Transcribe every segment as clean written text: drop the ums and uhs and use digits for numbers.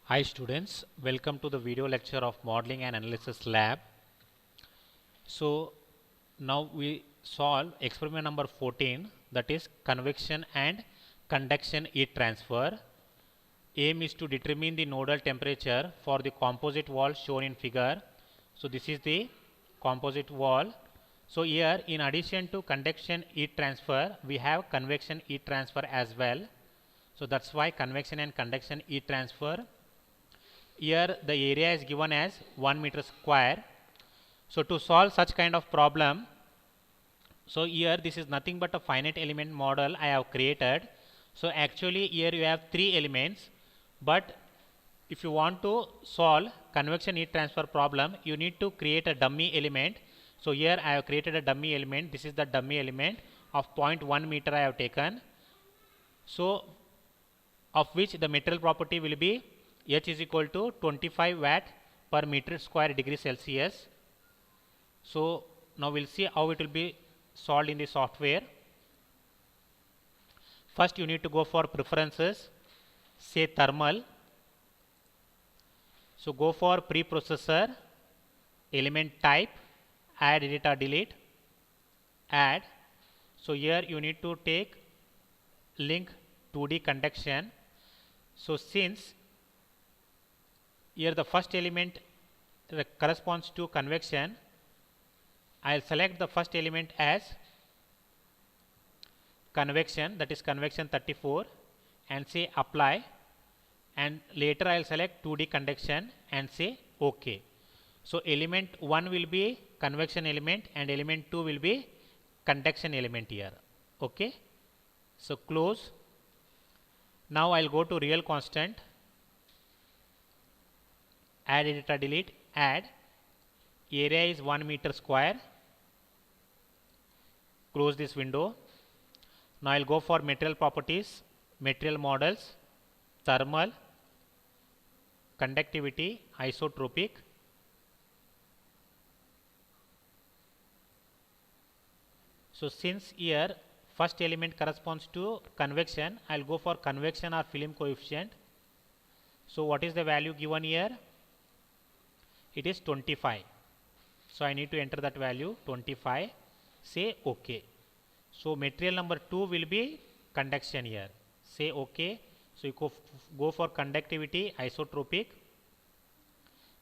Hi students, welcome to the video lecture of Modeling and Analysis Lab. So now we solve experiment number 14, that is convection and conduction heat transfer. Aim is to determine the nodal temperature for the composite wall shown in figure. So this is the composite wall. So here in addition to conduction heat transfer, we have convection heat transfer as well. So that's why convection and conduction heat transfer. Here the area is given as 1 meter square. So to solve such kind of problem, so here this is nothing but a finite element model I have created. So actually here you have 3 elements, but if you want to solve convection heat transfer problem, you need to create a dummy element. So here I have created a dummy element. This is the dummy element of 0.1 meter I have taken. So of which the material property will be H is equal to 25 watt per meter square degree Celsius. So now we'll see how it will be solved in the software. First you need to go for preferences, say thermal. So go for preprocessor, element type, add, edit or delete, add. So here you need to take link 2D conduction. So since here the first element corresponds to convection, I'll select the first element as convection, that is convection 34, and say apply, and later I'll select 2D conduction and say OK. So element 1 will be convection element and element 2 will be conduction element here. Okay. So close. Now I'll go to real constant, add, edit or delete, add. Area is 1 meter square. Close this window. Now I'll go for material properties, material models, thermal, conductivity, isotropic. So since here first element corresponds to convection, I'll go for convection or film coefficient. So what is the value given here? It is 25. So I need to enter that value 25. Say OK. So material number 2 will be conduction here. Say OK. So you go for conductivity, isotropic.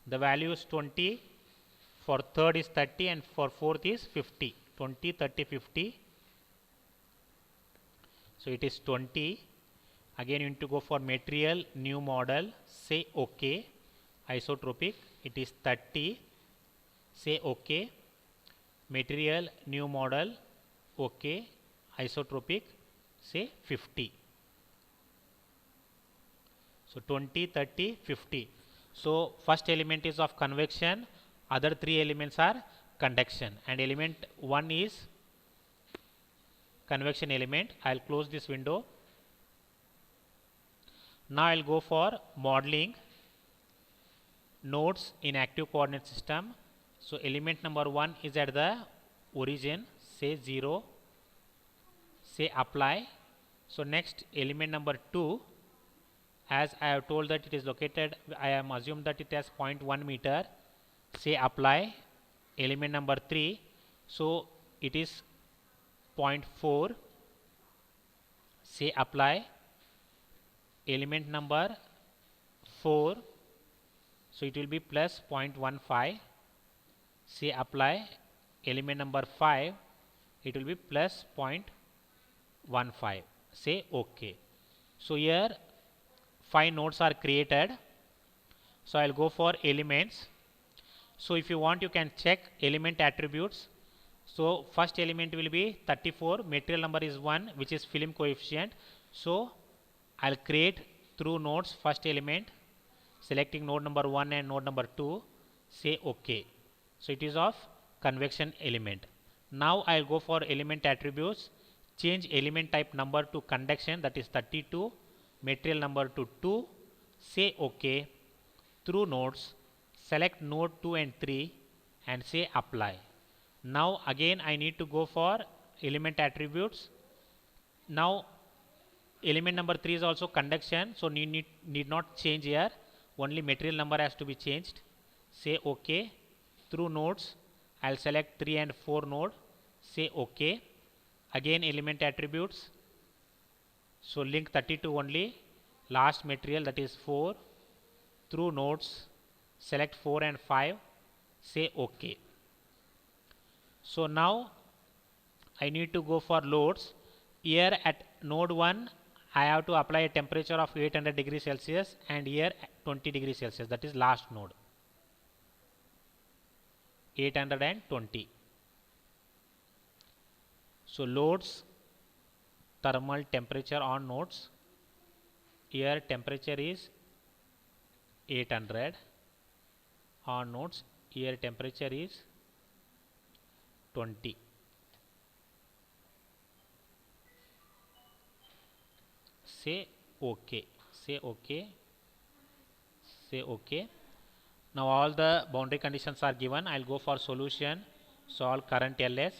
The value is 20. For third is 30 and for fourth is 50. 20, 30, 50. So it is 20. Again you need to go for material, new model. Say OK. Isotropic. It is 30. Say OK. Material, new model. OK. Isotropic. Say 50. So 20, 30, 50. So first element is of convection, other 3 elements are conduction, and element 1 is convection element. I'll close this window. Now I'll go for modeling nodes in active coordinate system. So element number 1 is at the origin, say 0, say apply. So next element number 2, as I have told that it is located, I am assumed that it has 0.1 meter, say apply. Element number 3, so it is 0.4, say apply. Element number 4, so it will be plus 0.15, say apply. Element number 5, it will be plus 0.15, say OK. So here 5 nodes are created. So I'll go for elements. So if you want, you can check element attributes. So first element will be 34, material number is 1, which is film coefficient. So I'll create through nodes first element, selecting node number 1 and node number 2, say OK. So it is of convection element. Now I'll go for element attributes, change element type number to conduction, that is 32, material number to 2, say OK. Through nodes, select node 2 and 3 and say apply. Now again I need to go for element attributes. Now element number 3 is also conduction, so need not change here. only material number has to be changed. Say OK. Through nodes, I'll select 3 and 4 node. Say OK. Again element attributes. So link 32 only. Last material, that is 4. Through nodes, select 4 and 5. Say OK. So now I need to go for loads. Here at node 1, I have to apply a temperature of 800 degrees Celsius, and here 20 degrees Celsius, that is last node. 820. So loads, thermal temperature on nodes. Here temperature is 800 on nodes. Here temperature is 20. Say OK. Say OK. Say OK. Now all the boundary conditions are given. I'll go for solution. Solve current LS.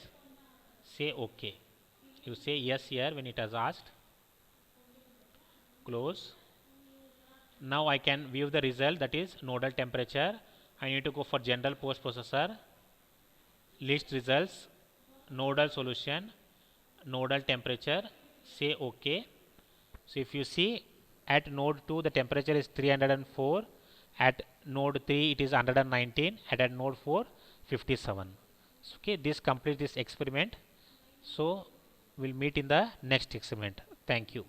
Say OK. You say yes here when it has asked. Close. Now I can view the result, that is nodal temperature. I need to go for general post processor. List results. Nodal solution. Nodal temperature. Say OK. So if you see, at node 2 the temperature is 304, at node 3 it is 119, and at node 4 57. So, okay, this completes this experiment. So we'll meet in the next experiment. Thank you.